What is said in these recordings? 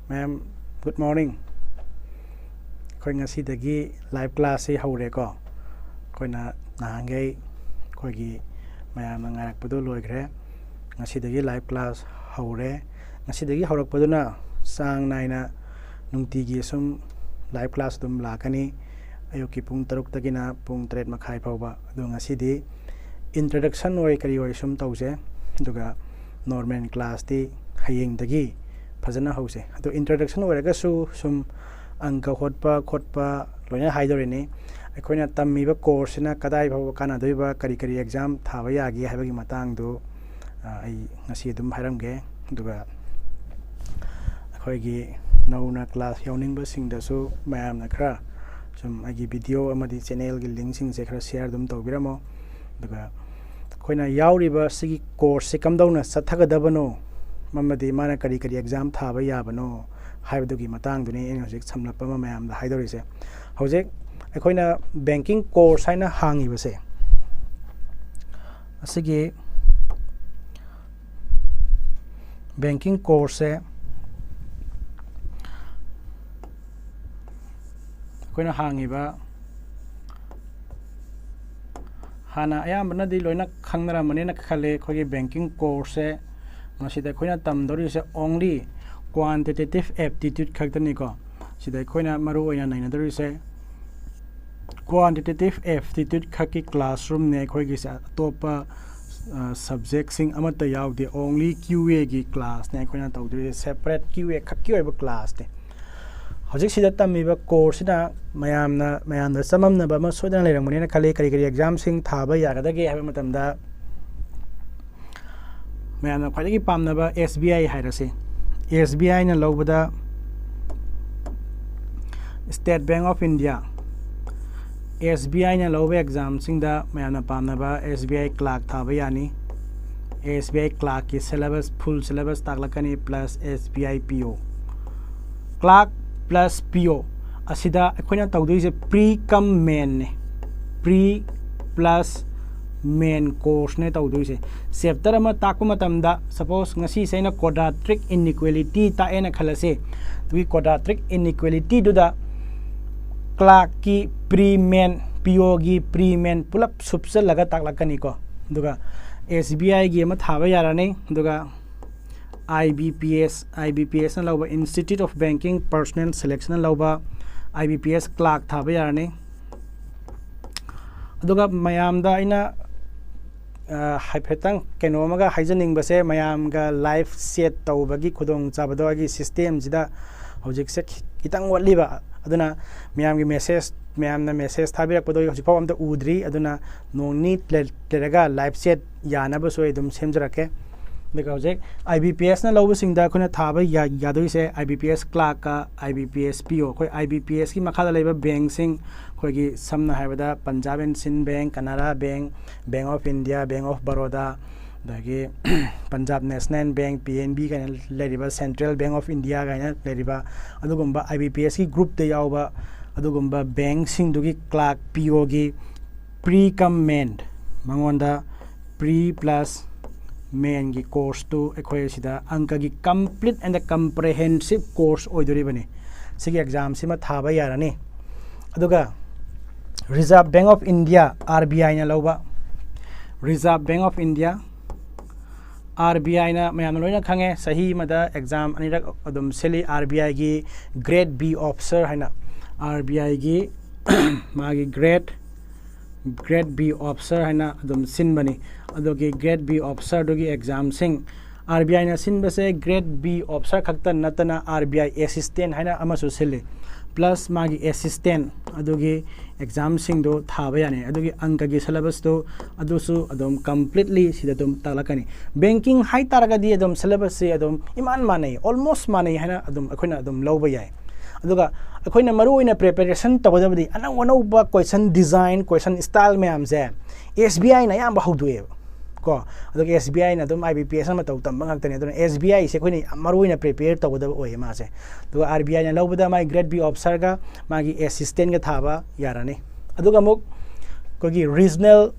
Ma'am, good morning. Khoi ngasi dagi live class si haure ko. Khoi na nahangai khoi gi mayam na ngarak padu loi gre. Ngasi dagi live class haure. Ngasi dagi haurak padu na sang nai na nungti gi sum live class dum lakani. Ayuki pung taruk tagi na pung tret makhai pauba. Adu ngasi di introduction oi kari oi sum tause. Duga normal class di hayeng dagi fazana hause. Adu introduction oi raga su sum angka khotpa loina haidore ni akoina tammiba course na kadai bhaw kana doiba kari exam thaba yagi habagi matang do ai ngasi dum hairamge duga akoigi nauna class yawning ba sing da su mayam na khra sum agi video amadi channel gi link sing se khra share dum tawbiramo duga akoina yawriba sigi course se kamdawna sathagadabano mamadi mana kari exam thaba yabano हाइबदुगी मतंग दुनी इन हजिक समलप ma'am हाइदोरिसे हजिक अखोइना banking course हाइना हांगिबसे असिगी बैंकिंग कोर्स से अखोइना हांगिबा हाना अयामबनदि लोइना खंगनरा मनेना खले खोगी बैंकिंग कोर्स से मसिदा अखोइना तमदोरिसे only quantitative aptitude khakdani ko sidai khoina maru oina naina dorise quantitative aptitude khaki classroom ne khoi gi sa topa subject sing amata yaudi only QA gi class ne khoina tawdri separate QA khaki oiba class ne hojik sida tamiba course na mayam da samam na ba ma sodan leirang mani na khale kari exam sing thaba yagadage haba matamda mayam na khwai gi pamna ba SBI hairase SBI na lobada State Bank of India SBI na lobe exam singda mayana pamna ba SBI clerk thaba yani SBI clerk ki syllabus full syllabus taklakani plus SBI PO clerk plus PO asida akoina tawdoi se pre cum main ne pre plus main course ne tawdoi se chapter ama takuma tamda suppose ngasi saina quadratic inequality ta ena khalase tui quadratic inequality du da clerk ki pre main PO gi pre main pulap subse laga taklakani ko duga SBI gi ama thaba yarane duga IBPS na lawba Institute of Banking Personnel Selection na lawba IBPS clerk thaba yarane duga mayam da ina haipetang kenomaga haijaning base mayam ga live set tawbagi khudong chabado gi system jida hojik se kitang watliba aduna mayam gi message thabirak podo hojik pawam ta udri aduna no need leraga live set yana ba soi dum semjarake because IBPS na lawba singda khuna thaba yadoi se IBPS clerk ka IBPS PO khoi IBPS ki makhala leba bank sing khoigi samna haibada Punjab and Sind Bank Canara Bank Bank of India Bank of Baroda dagi Punjab National Bank PNB kana leriba Central Bank of India kana leriba adugumba IBPS ki group de yawba adugumba bank sing dugi clerk PO gi pre cum main mangonda pre plus main gi course to ekhoi sida anka gi complete and comprehensive course oidori bane sigi exam sima thaba yarani aduga Reserve Bank of India RBI na lawba Reserve Bank of India RBI na mayam loina khange sahi mada exam anirak adum seli RBI gi grade B officer haina RBI gi magi grade B officer haina adum sin bani adogi grade B officer dogi exam sing RBI na sin base grade B officer khakta natana RBI assistant haina amasu sele plus magi assistant adogi exam sing do thaba yani adogi anka gi syllabus do adusu adum completely sida dum talakani banking hai taraga di adum syllabus se adum iman manai almost manai haina adum akoina adum lawba yai aduga akoina maru ina preparation tawdabdi anaw ba question design question style me amse SBI na yam bahudwe ko aduga SBI na dum IBPS ma taw tam bangak tani aduna SBI se koini maru ina prepare tawdab oye ma se to RBI na lawbada my grade B officer ga magi assistant ga thaba yarane aduga muk ko gi regional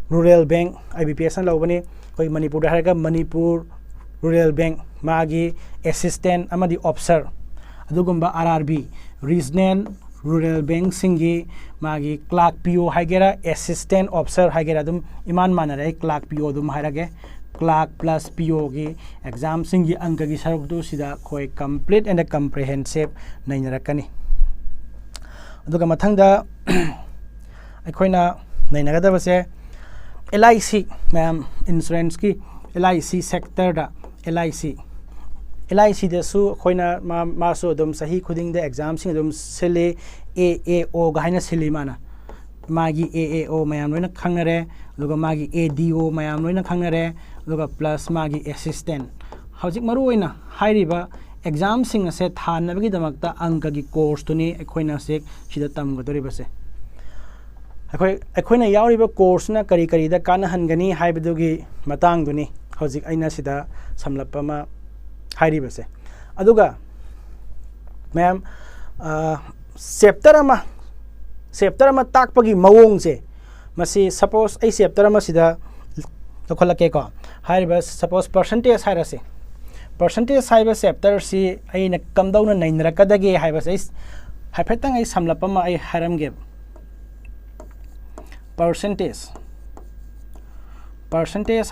rural bank IBPS na lawbani koi Manipur da harga Manipur rural bank magi assistant amadi officer ꯑꯗꯨꯒꯨꯝꯕ RRB regional rural bank singi magi clerk PO haigera assistant officer haigera dum iman manare clerk PO dum hairage clerk plus PO gi exam singi angka gi saruk du sida khoi complete and comprehensive nainarakani aduga mathangda aikoina nainagadabase LIC ma'am insurance ki LIC sector da LIC da su khoina ma so dum sahi khuding da exam sing dum sele AAO ga haina sele mana magi AAO mayam loina khangnare luga magi ADO mayam loina khangnare luga plus magi assistant hojik maru oina hairiba exam sing ase thanabagi damakta angka gi course tuni khoina se sida tam godori base akhoi na yauriba course na kari kari da kana hangani haibadugi matang duni hojik aina sida samlapama hairi base aduga ma'am chapter ama takpagi mawong se masi suppose ai chapter ama sida lokholake ko hairi bas suppose percentage haira se percentage haiba chapter si aina kamdauna nainra kadage haiba se haifetang ai samlapama ai haramge percentage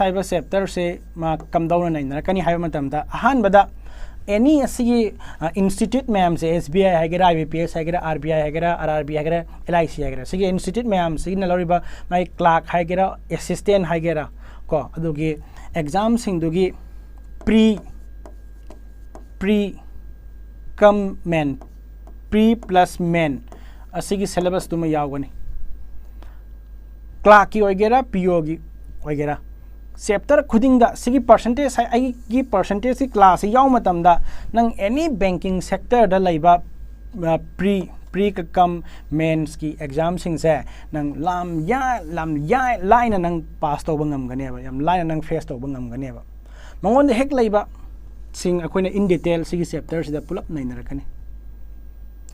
haiba chapter se ma kamdauna nainra kani haiba matamda ahan bada any asigi institute ma'am se SBI haigera IBPS haigera RBI haigera RRB haigera LIC haigera sigi institute ma'am sigi na loriba mai clerk haigera assistant haigera ko adugi exam sing dugi pre plus main asigi syllabus tuma yawani clerk ki oigera PO gi oigera chapter khuding da sigi percentage ai gi percentage si class yaw matam da nang any banking sector da laiba pre kam mains ki exam sing se nang lam ya line nang pass to bangam gane ba yam line nang face to bangam gane ba mangon de hek laiba sing akoina in detail sigi chapter sida pulap naina rakani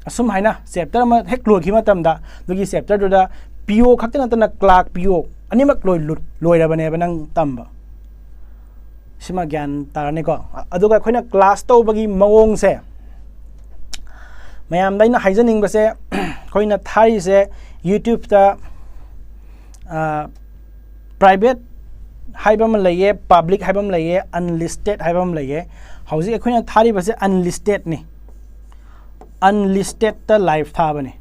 asum haina chapter ma hek lo khi matam da dugi chapter do da PO khakta na clerk PO animak loi rabane banang tamba sima gyan tarane ko aduga khoina class to bagi mawong se mayam daina haijaning base khoina thai se YouTube ta private haibam laye public haibam laye unlisted haibam laye hauji khoina thari base unlisted ni unlisted ta live tha bane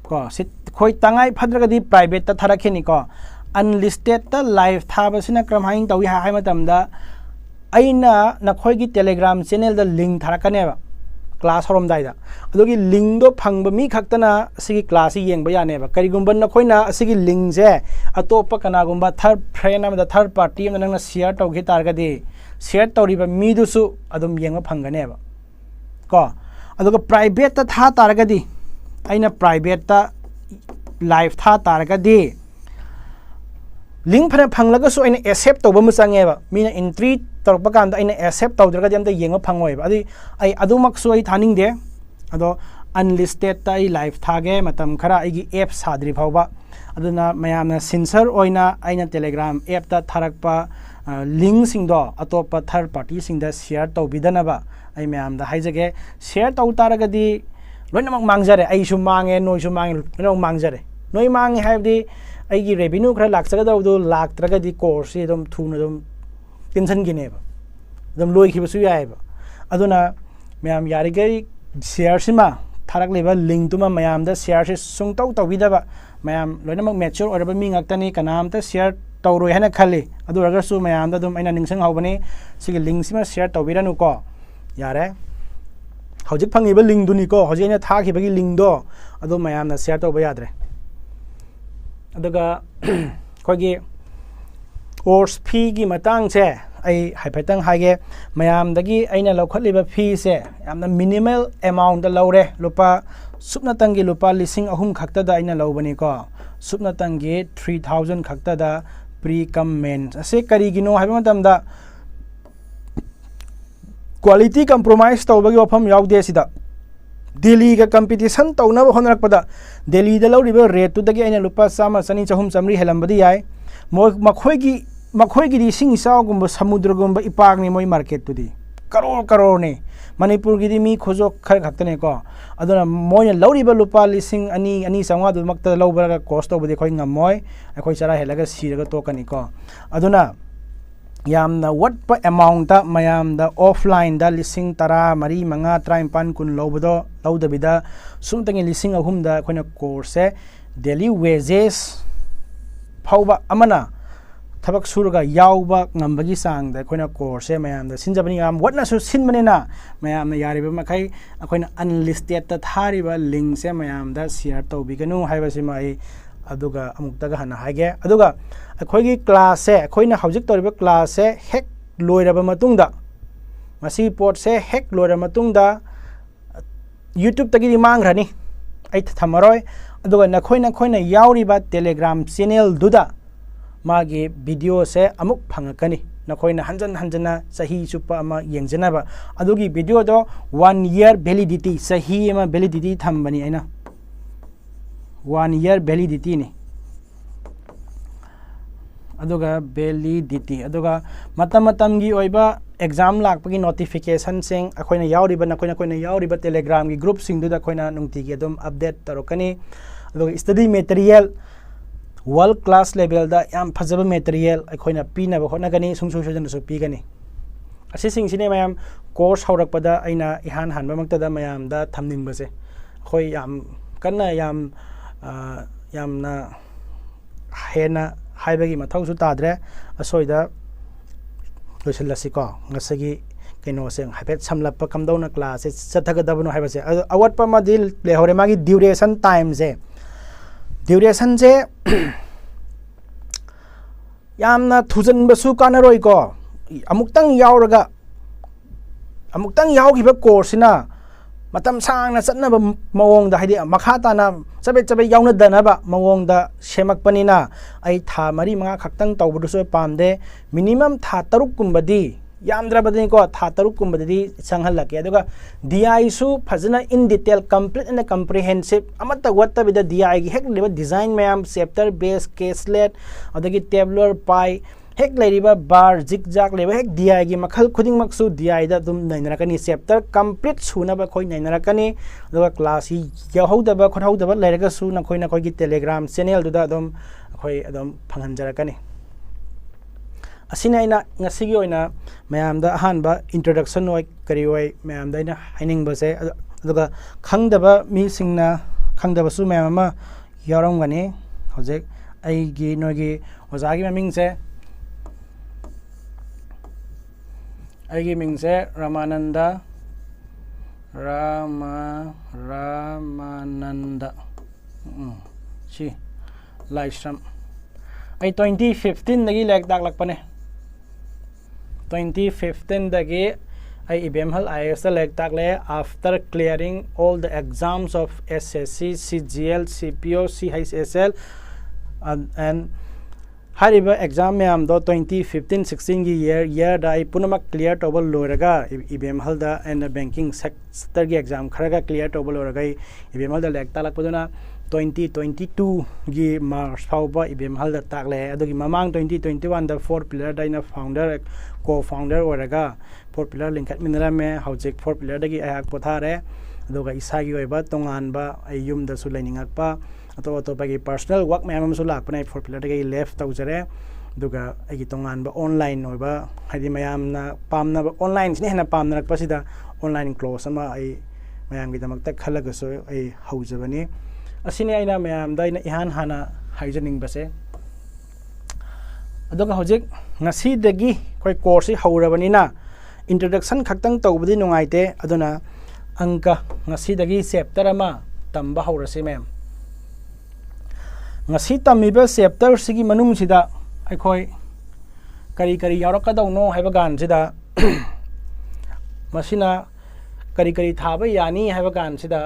ko sit khoi tangai phadraga di private ta tharakheni ko unlisted ta live thaba sina kram haing tawi ha haima tamda aina na khoi gi telegram channel da link tharakane ba class horom dai da adogi link do phangba mi khaktana sigi class yengba yane ba kari gumban na khoina sigi link je atopa kana gumba third friend am da third party am na share taw gi targa di share tawri ba mi du su adum yengba phangane ba ko adoga private ta tha targa di aina private ta live tha targa di link phana phanglaga so aina accept tawba mu change ba mina entry torpa kan da aina accept tawdraga di am da yenga phangoi ba adi ai adumak so ai thaning de ado unlisted ta ai live thage matam khara ai gi app sadri phawba aduna mayamna sincere oina aina telegram app ta tharakpa link sing do atopa third party sing da share tawbidana ba ai mayam da haijage share taw taraga di loinamak mangjare ai su mange noi su mange no mangjare noi mangi haibdi aigi revenue khara laksaga do laktraga di course dum thuna dum tension gine ba dum loi khiba su yai ba aduna mayam yarigai share sima tharak leba link tuma mayam da share se sung taw tawida ba mayam loinamak mature oraba mi ngaktani kanam ta share tawroi hana khali adu agar su mayam da dum aina ningsang hawbani sigi link sima share tawbiranu ko yare hojik phangiba link duni ko hojina thakibagi link do adu mayam na share tawba yadre aduga khogi course fee gi matang se ai haipetang hage mayam dagi aina lokhatliba fee se yamna minimal amount da lawre lupa supna tangi lupa lising ahum khakta da aina lawbani ko supna tangi 3000 khakta da pre comment ase kari gino haiba matam da quality compromise tawbagi wafam yawde sida Delhi ka competition tawna ba honarak pada Delhi da lawriba rate tu dagi aina lupa sama sani chahum samri helambadi yai makhoi gi di sing isaw gumba samudra gumba ipag ni moi market tu di karo ne Manipur gi mi khojo khar khaktane ko aduna moy lawriba lupa lising ani sangwa du makta lawbara cost to budi khoi ngamoy khoi chara helaga siraga to kani ko aduna yamna what pa amount ta mayam da offline da lising tara mari manga train pan kun lawbodo lawdabida sumtangi lising ahum da khoina course daily wages phauba amana tabak suruga yauba ngambagi sang da koina course mayam da sinjabani am watna su sinmanena mayam na yariba makai akoina unlisted ta thariba link se mayam da share to biganu haiba simai aduga amukta ga hana hage aduga akoigi class se akoina hojik toriba class se hek loiraba matungda masi port se hek loiraba matungda YouTube tagi mangrani ai thamaroi aduga nakoina yauriba Telegram channel duda magi video se amuk phangakani nakoina hanjana sahi chupa ama yengjanaba adugi video do 1 year validity sahi ama validity thambani aina 1 year validity ni aduga validity aduga matam gi oiba exam lakpagi notification sing akoina yauriba nakoina yauriba Telegram gi group sing duda koina nungti gi adum update tarokani aduga study material world class level da yam phajaba material akoina pina ba khona gani sungsu sujana su pi gani asi sing sine mayam course haurak pada aina ihan hanba makta da mayam da thamning base khoi yam kanna yamna hena haibagi mathau su tadre asoida loisalasi ko ngasagi keno seng habet samlap kamdona class chathagadabno haibase awat pa ma dil le hore magi duration time se duration je yamna thujan basu kanaroi ko amuktang yaugiba course na matam sangna chatnaba mawong da haidi makha tana chabe yauna danaba mawong da semakpanina ai tha mari manga khaktang tawbudu so pamde minimum tha taruk kumbadi yamdrabadini ko tha taruk kumbadi sanghalake aduga DI su phajana in detail complete and comprehensive amata watta bida DI gi hek leba design mayam chapter base caselet adagi tabular pi hek leriba bar zigzag leba hek DI gi makhal khuding maksu DI da dum nainarakani chapter complete suna ba khoi nainarakani aduga class hi yahodaba khothodaba leraga su na khoi gi Telegram channel duda dum khoi adum phanganjarakani asina ina ngasigi oina mayam da hanba introduction oi kari oi mayam da ina haining base aduga khangdaba mi singna khangdaba su mayam ma yaram gani hojek ai gi nogi ozagi maming se ai gi ming se Ramananda chi live stream ai 2015 dagi lek dak lakpane 2015 dagi I IBMHL IS lek tak le after clearing all the exams of SSC, CGL, CPO, CHSL and hariba exam am do 2015-16 gi year da I punama clear to bol loraga IBMHL da and banking sector gi exam kharaga clear to bol loraga IBMHL da lek tak lakpadona 2022 gi March phauba IBMHL da takle adogi mamang 2021 da 4 pillar da ina founder co-founder oraga 4 pillar linkat minara me hojek 4 pillar dagi ayak pothare adoga isagi oiba tongan ba ayum da su lainingak pa ato bagi personal work me amam su lak panai 4 pillar dagi left taujare adoga agi tongan ba online oiba hadi mayam na pamna online sine hena pamna rak pasida online class ama ai mayam gi damak tak khalaga so ai haujabani asini aina mayam da ina ihan hana haijaning base adoga hojik ngasi dagi koi course haurabanina introduction khaktang tawbudi nungaite aduna angka ngasi dagi chapter ama tamba haurase mem ngasi tamiba chapter sigi manung sida aikoi kari yarakadawno haiba gan sida masina kari thaba yani haiba gan sida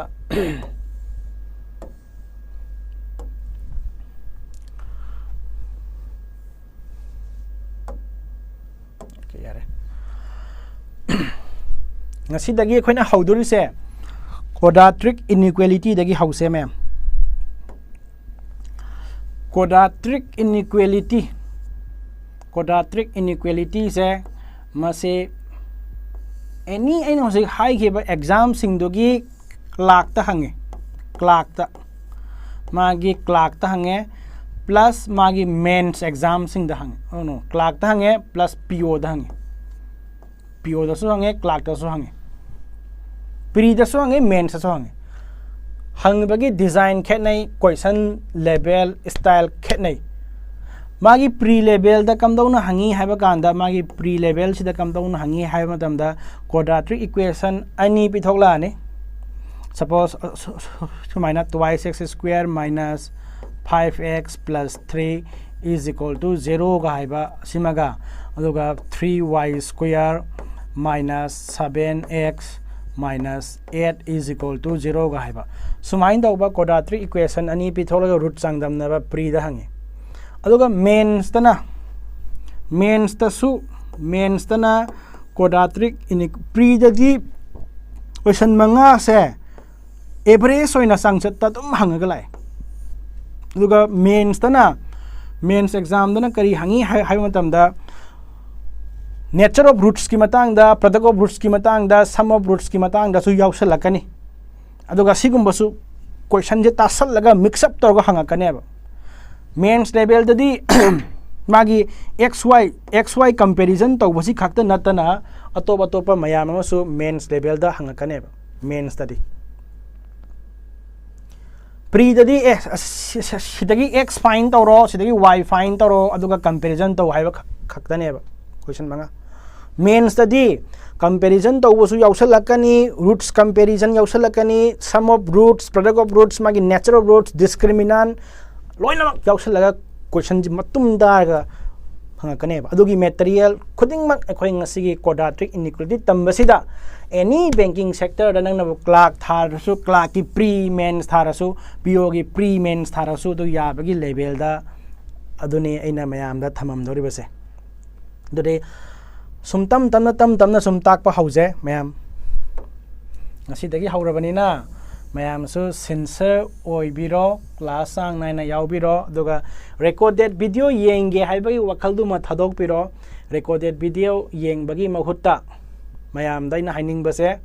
ngasi dagi khoina hauduri se quadratic inequality dagi hause mem quadratic inequality se mase any aina hojik hai kheba exam sing dogi clerk ta hange clerk ta magi clerk ta hange plus magi mains exam sing da hange oh no clerk ta hange plus PO da hange PO da so hange clerk da so hange pre da so hange mains da so hange hang bagi design khet nai question level style khet nai magi pre level da kam dawna hangi haiba kanda magi pre level sida kam dawna hangi haiba matamda quadratic equation ani pithokla ne suppose sumaina twice x square minus 5x plus 3 is equal to 0 ga haiba simaga aduga 3y square minus 7x minus 8 is equal to 0 ga haiba sumain da ba quadratic equation ani pithokla root changdam na ba pre da hangi aduga mains tana quadratic in pre dagi question manga se average oina sangchat ta dum hangaga lai aduga mains exam dana kari hangi hai matam da nature of roots ki matang da product of roots ki matang da sum of roots ki matang da su yausalakani aduga sigumba su question je tasal laga mix up torga hangakane ba mains level dadi magi xy comparison to basi khakta natana atopa mayam ma su mains level da hangakane ba mains dadi pre dadi sidagi x find toro sidagi y find toro aduga comparison to haiba khakta ne ba question manga mains dadi comparison to bosu yausalakani roots comparison yausalakani sum of roots product of roots magi nature of roots discriminant loinamak yausalaga question ji matum daga hangakane ba adugi material khudingmak akhoi ngasigi quadratic inequality tambasida any banking sector da nangna clerk tharasu clerk ki pre mains tharasu PO ki pre mains tharasu do yabagi level da aduni aina mayam da thamam dori base dode sumtam tamna sum takpa hause mayam ngasidagi haurabani na mayam su sensor oibiro class sang naina yaubiro aduga recorded video yenge haibagi wakaldu ma thadok piro recorded video yengbagi mahutta mayam daina haining base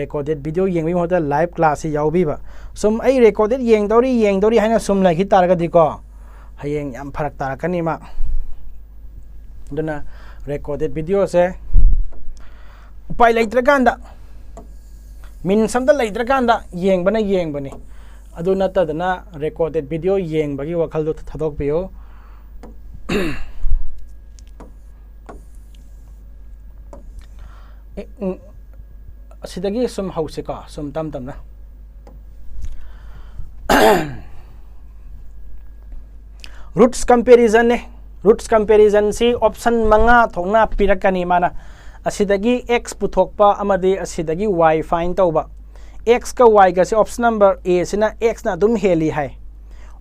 recorded video yengbi mahutta live class yaubiba sum ai recorded yengdori haina sum la hitaraga diko hayeng yam pharak tarakani ma duna recorded video se upai leitraganda min samda leitraganda yengbani adu natadana recorded video yengbagi wakhaldo thadok piyo sidagi sum hause ka sum tamna roots comparison si option manga thongna pirakani mana asidagi x puthokpa amadi asidagi y find tauba x ka y ga se option number a sina x na dum heli hai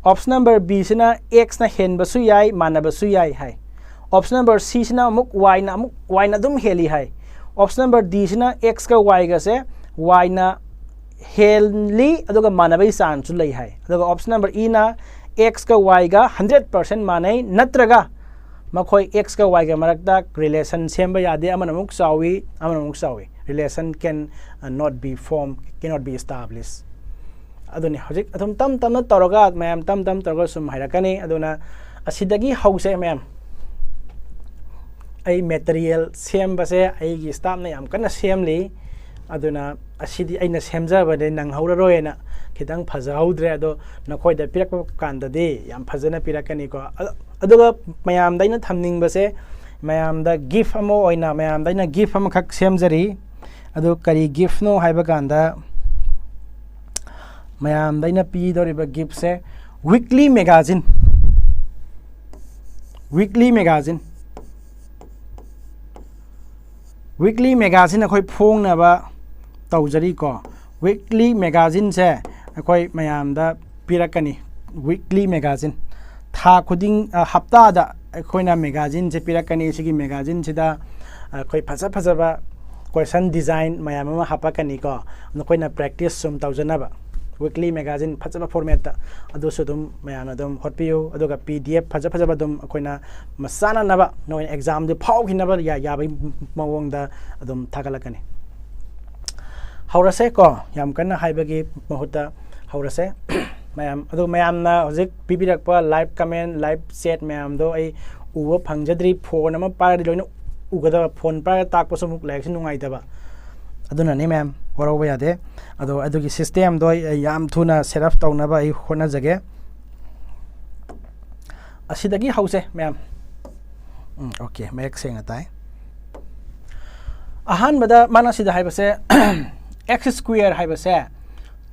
option number b sina x na hen basu yai mana basu yai hai option number c sina muk y na dum heli hai option number d sina x ka y ga se y na heli aduga mana bai san chu lai hai aduga option number e na x ka y ga 100% manai natraga makhoi x ka y ga marakta relation semba yade amanamuk sawi relation cannot be established aduni hojik athum tam na toroga mayam tam toroga sum hairakani aduna asidagi hause mayam ai material semba se ai gi staff na yam kana semli aduna asidi aina semja bade nang hauraroena khitang phajahudre ado nakhoi da pirak kanda de yam phajana pirakani ko aduga mayam daina thamning base mayam da gift amo oina mayam daina gift am khak semjari adu kari gift no haiba kanda mayam daina pi doriba gift se weekly magazine akhoi phong na ba tawjari ko weekly magazine se akhoi mayam da pirakani weekly magazine tha khuding hafta da akhoi na magazine je pirakani sigi magazine sida akhoi phaja ba question design mayam ma hapakani ko akhoi na practice sum tawjana ba weekly magazine phaja format da adu sudum mayam adum hotpiu aduga pdf phaja ba dum akhoi na masana na ba no exam de phau khina ba ya bai mawong da adum thagalakani ꯍꯧꯔꯁꯦ ꯀꯣ ꯌꯥꯝ ꯀꯟꯅ ꯍꯥꯏꯕꯒꯤ ꯃꯍꯨꯠꯇ ꯍꯧꯔꯁꯦ ꯃꯌꯥꯝ ꯑꯗꯨ ꯃꯌꯥꯝꯅ ꯍꯧꯖꯤꯛ ꯄꯤꯕꯤꯔꯛꯄ ꯂꯥꯏꯚ ꯀꯃꯦꯟ ꯂꯥꯏꯚ ꯆꯦꯠ ꯃꯌꯥꯝꯗꯣ ꯑꯩ ꯎꯕ ꯐꯪꯖꯗ꯭ꯔꯤ ꯐꯣꯟ ꯑꯃ ꯄꯥꯏꯔꯗꯤ ꯂꯣꯏꯅ ꯎꯒꯗꯕ ꯐꯣꯟ ꯄꯥꯏꯔꯒ ꯇꯥꯛꯄꯁꯨ ꯑꯃꯨꯛ ꯂꯥꯏꯔꯤꯛꯁꯤ ꯅꯨꯡꯉꯥꯏꯇꯕ ꯑꯗꯨꯅꯅꯦ ꯃꯌꯥꯝ ꯋꯥꯔꯧꯕ ꯌꯥꯗꯦ ꯑꯗꯣ ꯑꯗꯨꯒꯤ ꯁꯤꯁꯇꯦꯝꯗꯣ ꯑꯩ ꯌꯥꯝ ꯊꯨꯅ ꯁꯦꯠ ꯑꯞ ꯇꯧꯅꯕ ꯑꯩ ꯍꯣꯠꯅꯖꯒꯦ ꯑꯁꯤꯗꯒꯤ ꯍꯧꯁꯦ ꯃꯌꯥꯝ ꯑꯣꯀꯦ ꯃꯌꯦꯛ ꯁꯦꯡꯅ ꯇꯥꯏ ꯑꯍꯥꯟꯕꯗ ꯃꯥꯅ ꯁꯤꯗ ꯍꯥꯏꯕꯁꯦ x square ꯍꯥꯏꯕꯁꯦ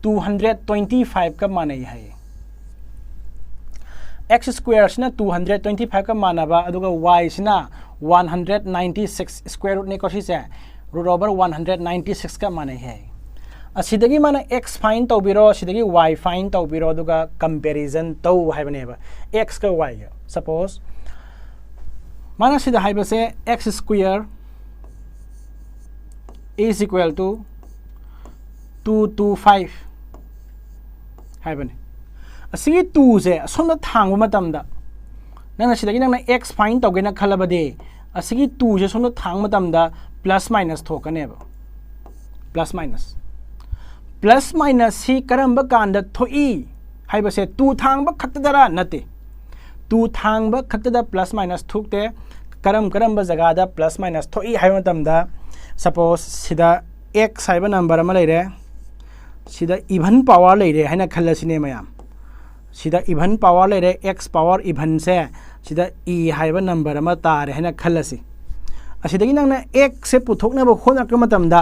225 ꯀ ꯃꯥꯟꯅꯩ ꯍꯥꯏ x square sina 225 ka manaba aduga y sina 196 square root ne ko sise root over 196 ka manai hai asidagi mana x find tawbiro asidagi y find tawbiro aduga comparison taw haibane ba x ka y ga suppose mana sida haibase x square is equal to 225 haibane asigi 2 se asomda thangba matamda nangna sidagi nangna x find tawgena khalabade asigi 2 se somda thang matamda plus minus thokane ba plus minus hi karamba kanda thoi haibase 2 thangba khattadara nate 2 thangba khattada plus minus thukte karamba jaga da plus minus thoi haiba matamda suppose sida x haiba number ama leire sida even power leire haina khallasine mayam sida even power leire x power even se sida e haiba number ama tare haina khallasi asidagi nangna x se puthokna ba khona ka matamda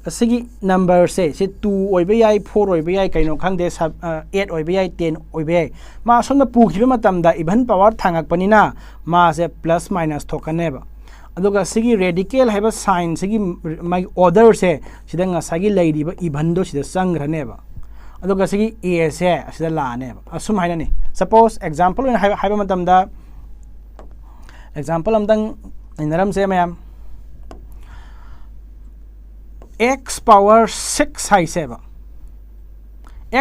asigi number se 2 oiba yai 4 oiba yai kaino khangde 8 oiba yai 10 oiba yai ma sonna pukhiba matamda even power thangak panina ma se plus minus thokane ba aduga sigi radical haiba sign sigi my order se sida ngasagi leiriba even do sida sangrane ba aduga sigi a se sida lane asum haina ni suppose example in haiba matamda example amdang inaram se mayam x power 6 hai se ba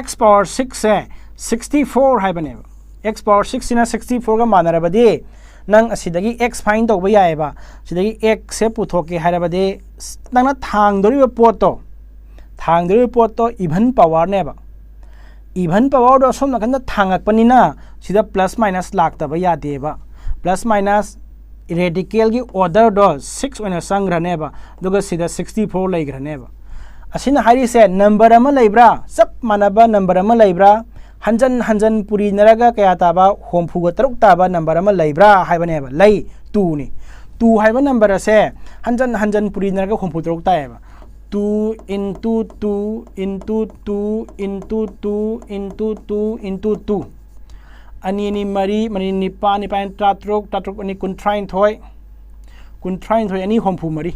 x power 6 se 64 haiba ne x power 6 ina 64 ga manara badi nang asidagi x find tawba yae ba sidagi x se puthoke hairabade nangna thangdori pot to even power ne ba even power do som nakanda thangak panina sida plus minus lakta ba yade ba plus minus radical gi order do 6 oina sangra ne ba duga sida 64 laigra ne ba asina hari se number ama laibra sab manaba number ama laibra hanjan puri naraga kaya taba hompu ga taruk taba number ama laibra haiba ne ba lai 2 ni 2 haiba number se hanjan puri naraga hompu taruk ta ba 2 into 2 into 2 into 2 into 2 into 2 ani ni mari ni pa ni pa tatruk ani kuntrain thoi ani hompu mari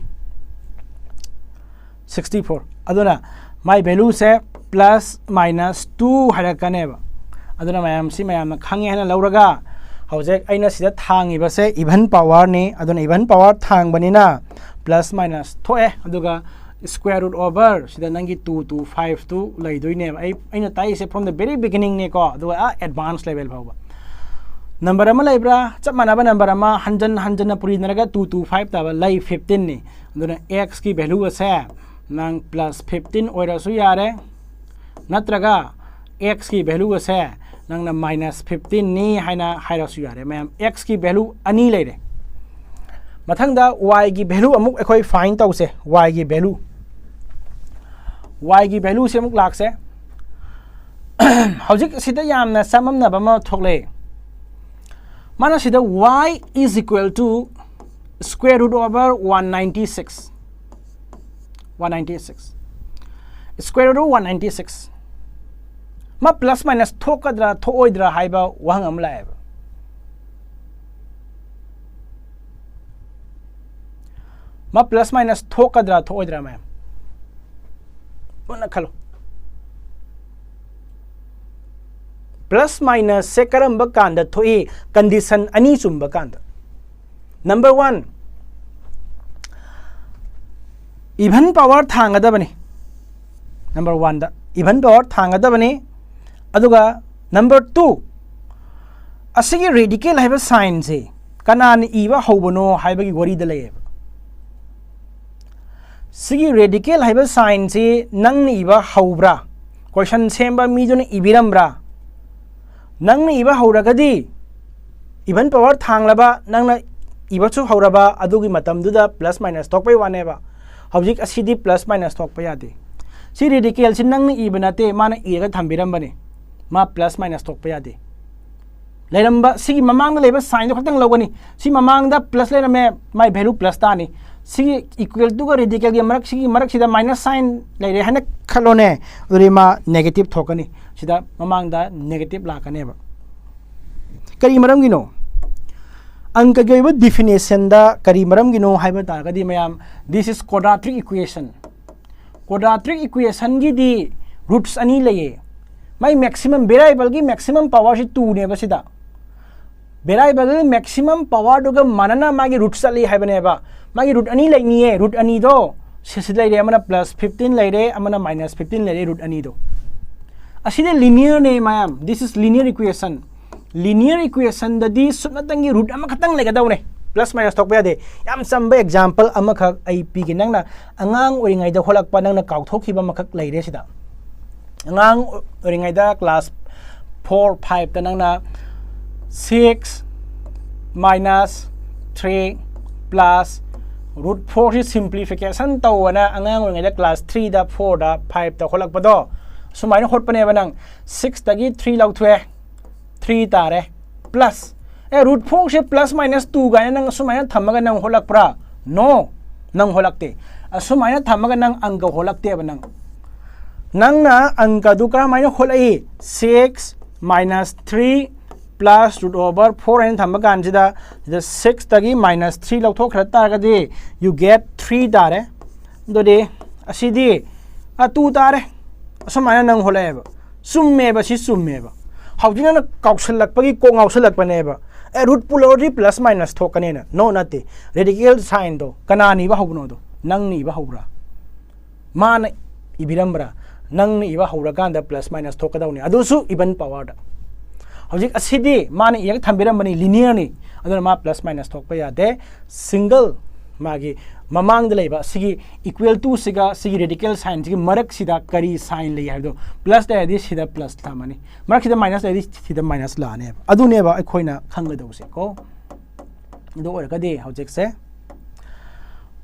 64 aduna my value se plus minus 2 harakane ba aduna mayam si mayam na khange hana lauraga hojek aina sida thangi ba se even power ni aduna even power thang banina plus minus thoe aduga square root over sida nangi 2 to 5 to laidoi ne aina tai se from the very beginning ne ko aduga advanced level bhawa number ama laibra chap manaba number ama hanjan puri naraga 2 to 5 ta ba lai 15 ni aduna x ki value ase nang plus 15 oira su yare natraga x ki value ase nang na minus 15 ni haina haira su yare ma'am x ki value ani leire mathangda y ki value amuk ekhoi find tause y ki value se amuk lakse hojik sida yamna samamna bama thokle mana sida y is equal to square root over 196 square root of 196 ma plus minus thokadra thoidra haiba wang am laib ma plus minus thokadra thoidra ma buna khalo plus minus se karamba kanda thoi condition ani chumba kanda number 1 even power thangadabani number 1 da even power thangadabani aduga number 2 asigi radical haiba sign se kanan iba hobano haiba gi wari da lay sigi radical haiba sign si nang ni iba haubra question semba mi jone ibirambra nang ni iba haura kadi even power thang laba nang na iba chu hauraba adugi matam du da plus minus tok pai wane ba hojik asidi plus minus tok pa yade si radical sin nang ni ibana te mana e ga thambiram bane ma plus minus tok pa yade leiramba sigi mamang na leba sign do khatang logani si mamang da plus le na me my value plus ta ni sigi equal to ga radical gi marak sida minus sign leire hana khalone uri ma negative thokani sida mamang da negative la kane ba kari maram gi no angka gi ba definition da kari maram gi no haiba ta ga di mayam this is quadratic equation gi di roots ani leye my maximum variable gi maximum power si 2 ne ba sida variable maximum power do ga manana magi root sali haibane ba magi root ani lai ni e root ani do sisi lai re amana plus 15 lai re amana minus 15 lai re root ani do aside linear ne mayam this is linear equation da di sumna tangi root ama khatang lai ga daw ne plus minus tok ba de yam samba example ama khak ip gi nang na angang ori ngai da kholak pa nang na kaw thokhi ba makhak lai re sida angang ori ngai da class 4 5 ta nang na 6 minus 3 plus root 4 is simplification tau na angang ori ngai da class 3 da 4 da 5 da kholak pa do sumai na hot pa ne ba nang 6 tagi 3 lau thwe 3 tare plus root 4 se plus minus 2 ga nang sumai na thamaga nang holak pra no nang holak te sumai na thamaga nang angka holak te ba nang na angka du ka mai holai 6 minus 3 plus root over 4 and thamaga an jida 6 tagi minus 3 lau thok khata ga di you get 3 tare do de asidi 2 tare sumai na nang holai ba summe ba si summe ba hawjina na kauksalak pagi ko ngausalak pa ne ba root polarity plus minus thokane na no nate radical sign do kanani ba hawno do nang ni ba hawra man ibirambra nang ni ba hawra ganda plus minus thokadaw ni adusu even power da hawjik asidi man yak thambiram bani linear ni aduna ma plus minus thokpa ya de single magi mamang de leba sigi equal to siga sigi radical sign sigi marak sida kari sign le yado plus da di sida plus ta mani marak sida minus da di sida minus la ne adu ne ba khoina khang da se ko do or ka de hojek se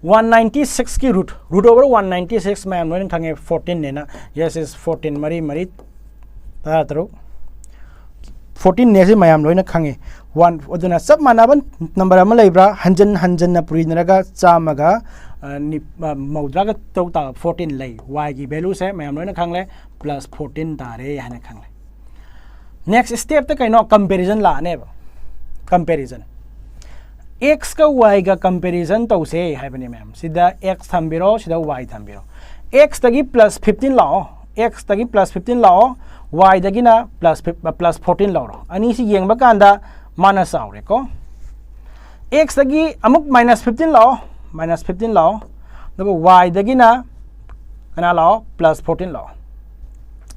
196 ki root over 196 man when khange 14 ne na yes is 14 mari ta taro 14 ne se mayam loina khange 1 oduna sab manaban number ama leibra hanjan na puri naraga chamaga ni maudraga tota 14 lei y gi value se mayam loina khangle plus 14 tare hana khangle next step ta kaino comparison la ne comparison x ka y ga comparison to se haibani ma'am sida x thambiro sida y thambiro x tagi plus 15 lao x tagi plus 15 lao y dagi na plus 14 lao ani si yengba kanda minus aure ko x tagi amuk minus 15 lao dago y dagi na kana lao plus 14 lao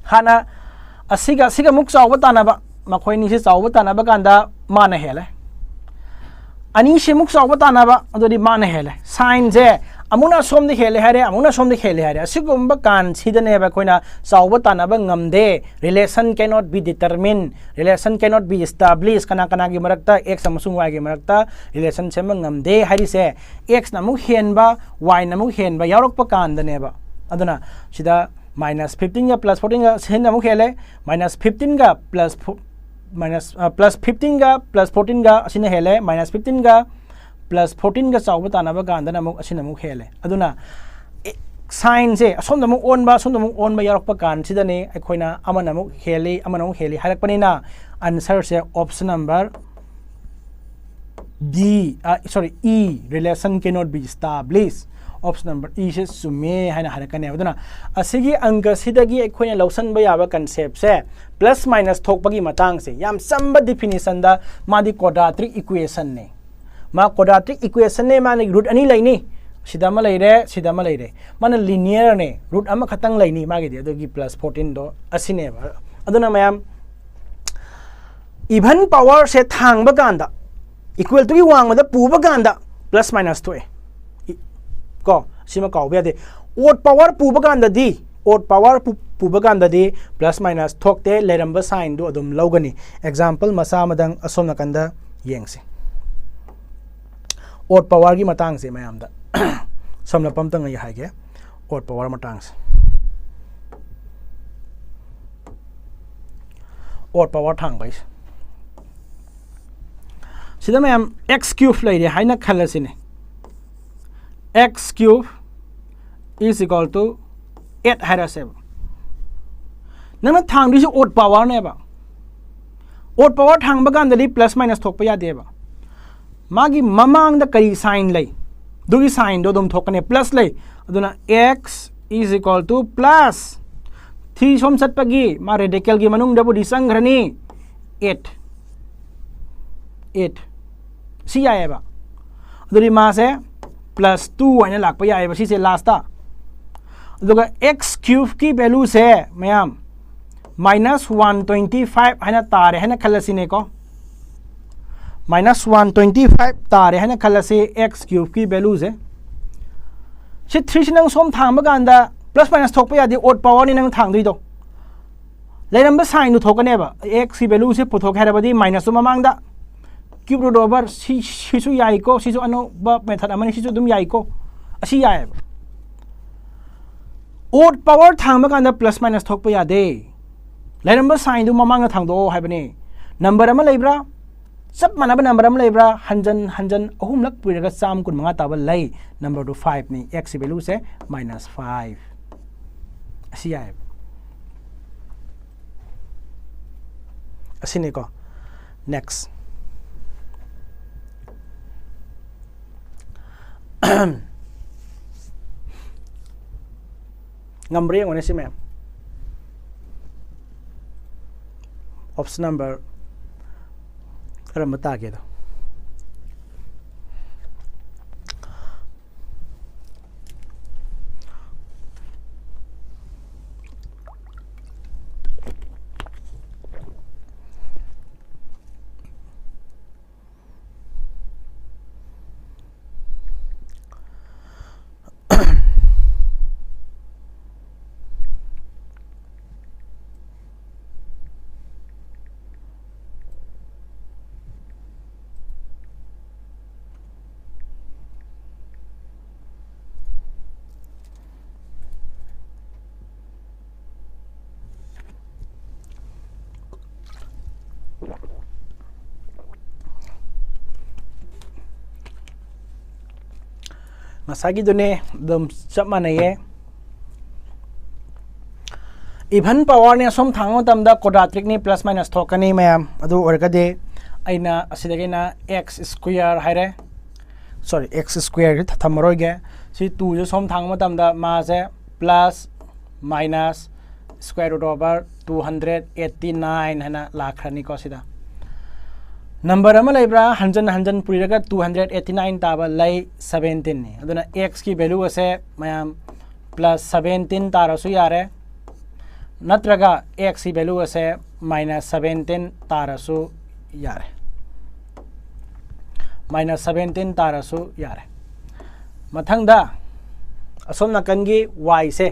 hana asiga muk chaw batana ba makhoi ni si chaw batana ba kanda mana hele ani se muk chaw batana ba adodi mana hele sign je amuna som de hele hare asigumba kan sidane ba koina chaw batana ba ngamde relation cannot be determined relation cannot be established kana gi marakta x amasung y gi marakta relation sema ngamde hari se x na muk hen ba y na muk hen ba yarok pa kan dane ba aduna sida minus 15 ga plus 14 ga sen na muk hele minus 15 ga plus 15 ga plus 14 ga asina hele minus 15 ga plus 14 ga chaw batana ba kan dana muk asina muk hele aduna sign se asom da muk on ba yarok pa kan sidane akoina amana muk heli halak panina answer se option number E relation cannot be established option number E se sume haina harakane aduna asigi angka sidagi akoina lawsan ba yaba concept se plus minus thok pagi matang se yam samba definition da madi quadratic equation ne ma quadratic equation ne mani root ani laini sidama leire mana linear ne root ama khatang laini magi de adogi plus 14 do asine ba aduna mayam even power se thang ba ganda equal to wang ma da pu ba ganda plus minus to ko sima kau be de odd power pu bagan da di odd power pu bagan da di plus minus thok te leramba sign do adum logani example masa madang asom na kanda yeng se odd power gi matang se mayam da samna pam tang ai hai ge odd power matang se odd power thang bai sida mayam x cube lai de haina khala sine x cube is equal to 8 haira 7 nana thang di odd power ne ba odd power thang ba gan dali plus minus thok pa ya de ba magi mamang da kari sign lai dugi sign do dum thokane plus lai aduna x is equal to plus 3 som sat pagi ma radical gi manung da bu di sangrani 8 si ya ba aduri ma se plus 2 aina lak pa ya ba si se last ta aduga x cube ki value se mayam minus 125 haina tare haina khalasine ko minus 125 tare haina khalase x cube ki value se si 3 sinang som thang ba ganda plus minus thok pa ya di odd power ni nang thang dui do leiram ba sign du thokane ba x ki value se puthok hera ba di minus ma mang da cube root over si su yai ko si su ano ba method amani si su dum yai ko asi yai odd power thang ba ganda plus minus thok pa ya de leiram ba sign du ma mang thang do hai ba ni number ama leibra sab mana ba number am leibra hanjan ahum lak piraga sam kun manga ta ba lei number to 5 ni x value se minus 5 asiya asini ko next number yang mana si ma'am option number Ramata gitu. Masagi dune dum chap manaye even power ne som thang tam da quadratic ni plus minus thokani mayam adu orgade aina asidage na x square haire sorry x square thamroi ge si 2 jo som thang tam da ma se plus minus square root over 289 hana lakhani ko sida number ama leibra hanjan puriraga 289 taba lay 17 ni aduna x ki value ase mayam plus 17 tarasu yare natraga x ki value ase minus 17 tarasu yare minus 17 tarasu yare mathangda asom nakangi y se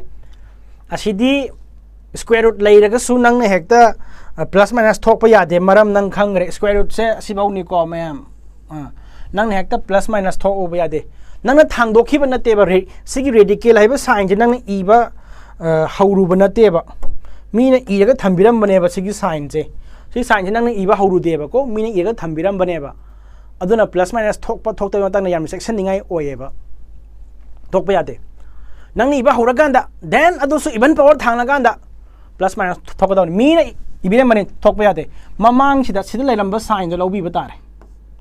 asidi square root leiraga su nang ne hekta plus minus thok pa ya de maram nang khang re square root se sibau ni ko mayam nang hekta plus minus thok o ya de nang na thang do khiba na te ba re sigi radical hai ba sign je nang e ba hauru ba na te ba mi na e ga thambiram bane ba sigi sign je si sign je nang e ba hauru de ba ko mi na e ga thambiram bane ba aduna plus minus thok pa thok ta ta na yam section ningai oye ba thok pa ya de nang e ba haura ganda then adu su even power thang na ganda plus minus thok da mi na ibire mane thok pa ya de mamang sida sida lai lamba sign do lobi ba tare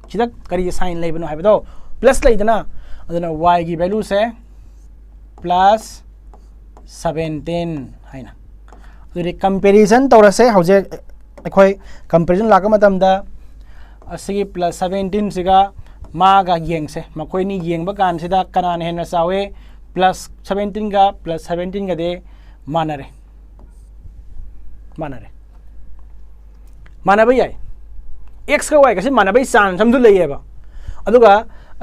sida kari sign lai bano hai ba do plus lai dana aduna y gi value se plus 17 haina adi comparison tora se hauje akhoi comparison la ka matam da asigi plus 17 siga ma ga yeng se makoi ni yeng ba kan sida kana ne na sawe plus 17 ga plus 17 ga de manare manaba yai x ka y ka se manaba san samdu leye ba aduga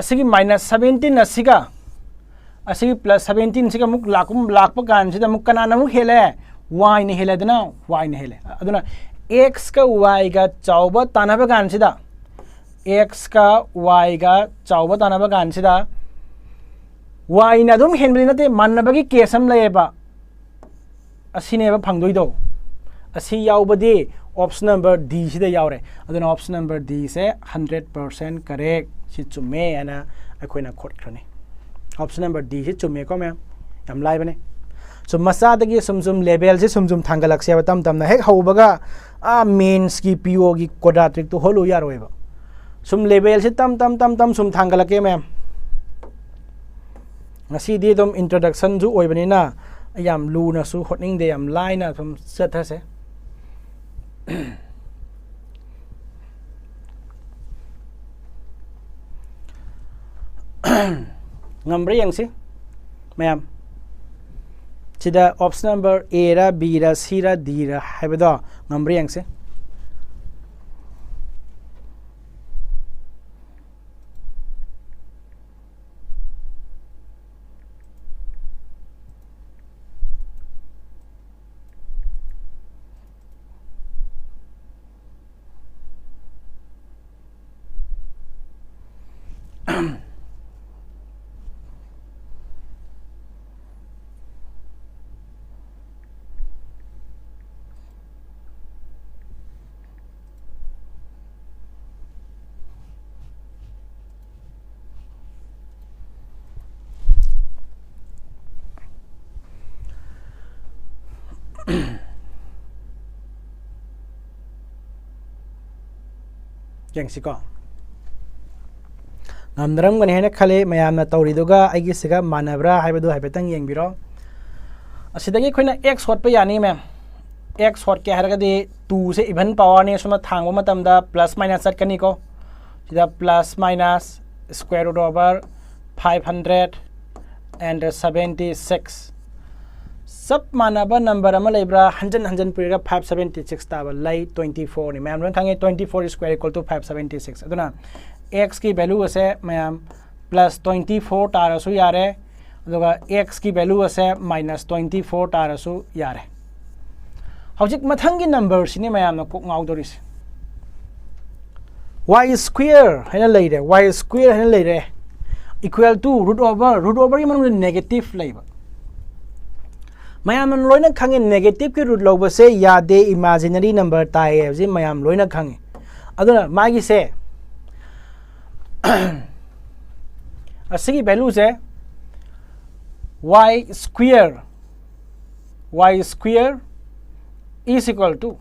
asigi minus 17 asiga asi plus 17 siga muk lak pakan sida muk kana namuk hele y ne hele dana y ne hele aduna x ka y ga chawba tanaba kan sida x ka y ga chawba tanaba kan sida y na dum henbli nate mannabagi kesam leba asine ba phangdoi do asi yaubadi option number D sida yaure aduna option number D se 100% correct si chume ana akoina khot khrani option number D si chume ko me yam lai bane so masa dagi sumsum level se sumsum thangalak se batam tamna hek haubaga a mains ki PO ki quadratic to holu yaroi ba sum level se tam sum thangalak ke me ngasi di dom introduction ju oi bani na yam lu na su hotning de yam lai na from set ha se ngambre yang si mayam sida option number A ra B ra C ra D ra haibado ngambre yang si yang si ko ngamdaram gane hena khale mayam na tawri duga aigi siga manabra haibadu haibetang yeng biro asidagi khoina x hot pa yani mem x hot ke haraga de 2 se even power ne suma thangwa matam da plus minus sat kani ko sida plus minus square root over 576 sab manaba number ama lebra 100 pira 576 taba lay 24 ni ma'am ran khange 24 square equal to 576 aduna x ki value ase ma'am plus 24 tara su yare aduga x ki value ase minus 24 tara su yare hojik mathangi number sini ma'am na ko ngaudoris y square hena leire y square hena leire equal to root over yi manung negative leiba mayam loina khange negative ki root loba se yade imaginary number tai ji mayam loina khange aduna magi se asigi value se y square is equal to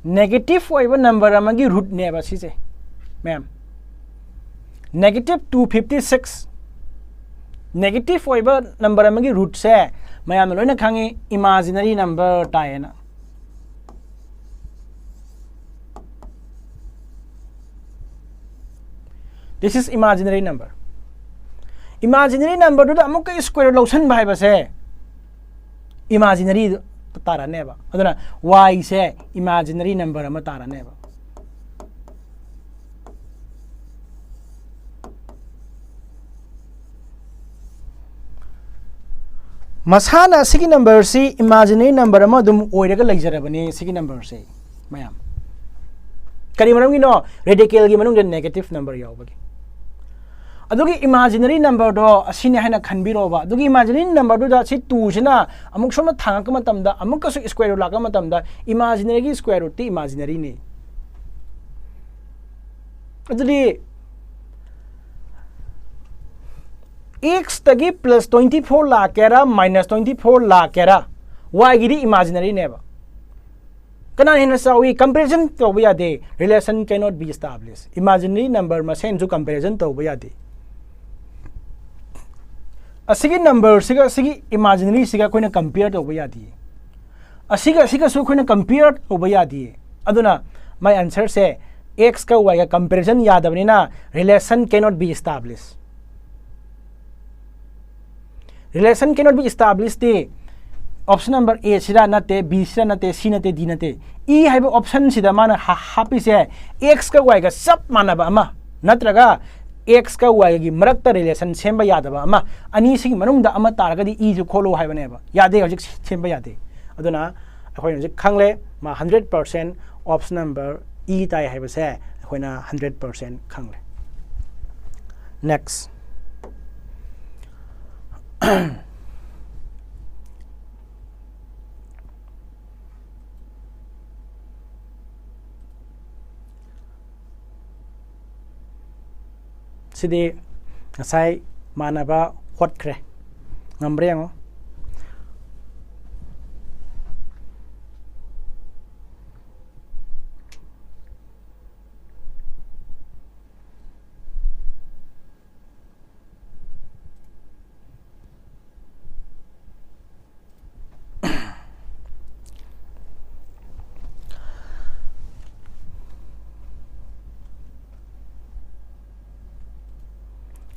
negative oiba number amagi root ne ba si se ma'am negative 256 negative oiba number amagi root se mayam loina khangi imaginary number taena this is imaginary number do amuk square lotion bhai ba se imaginary tara ne ba aduna y se imaginary number ama tara ne ba masana sigi number si imaginary number ama dum oiraga laijarabani sigi number si mayam kari maram gi no radical gi manung negative number yawbagi adugi imaginary number do asine haina khanbiro ba adugi imaginary number do da si 2 sina amuk soma thangak matam da amuk ka square root laka matam da imaginary gi square root ti imaginary ni aduli x tagi plus 24 la kera minus 24 la kera y gidi imaginary ne ba kana hena sawi comparison to ba de relation cannot be established imaginary number ma sen ju comparison to ba de asigi number siga sigi imaginary siga koina compare to ba de asiga su koina compare to ba de aduna my answer se x ka y ka comparison yadabni na relation cannot be established relation cannot be established the option number A sida nate B sida nate C nate D nate E haiba option sida mana happy se x ka y ka sab manaba ama natraga x กับ y की मरक ता relation same बा याद बा अमा अनि सिंग मनुंग दा अमा तार गदी e जो खोलो हाय बने बा यादे हजिक सेम बा यादे अदुना अखोइन हजिक खंगले मा 100% ऑप्शन नंबर e ताई हाय बसे अखोइना 100% खंगले next सिदे ngasai manaba hotkre ngambre ngo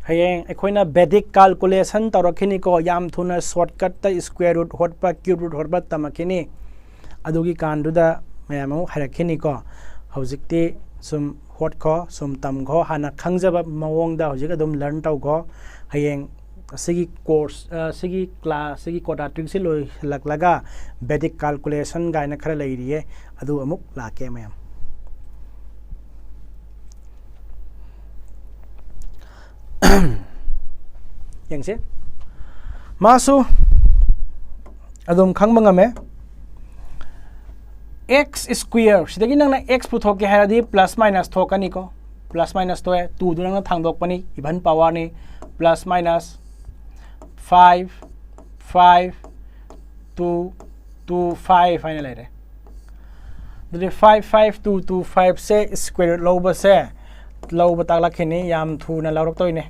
hayeng akoina basic calculation tawrakhini ko yam thuna shortcut ta square root hot pa cube root hot pa tamakini adugi kanduda mayamu harakhini ko hojikti sum hot ko sum tam ko hana khangjaba mawong da hojik adum learn taw ko hayeng sigi course sigi class sigi quadratic si loi laklaga basic calculation gaina khara leiriye adu amuk lake mayam yang se masu adum khang mangame x square sidagi nang na x puthok ke haradi plus minus thokani ko plus minus to 2 du nang thangdok pani even power ni plus minus 5 5 2 2 5 final lere the 5 5 2 2 5 se square low ba se low ba tak lakhini yam thu na lawrok toy ne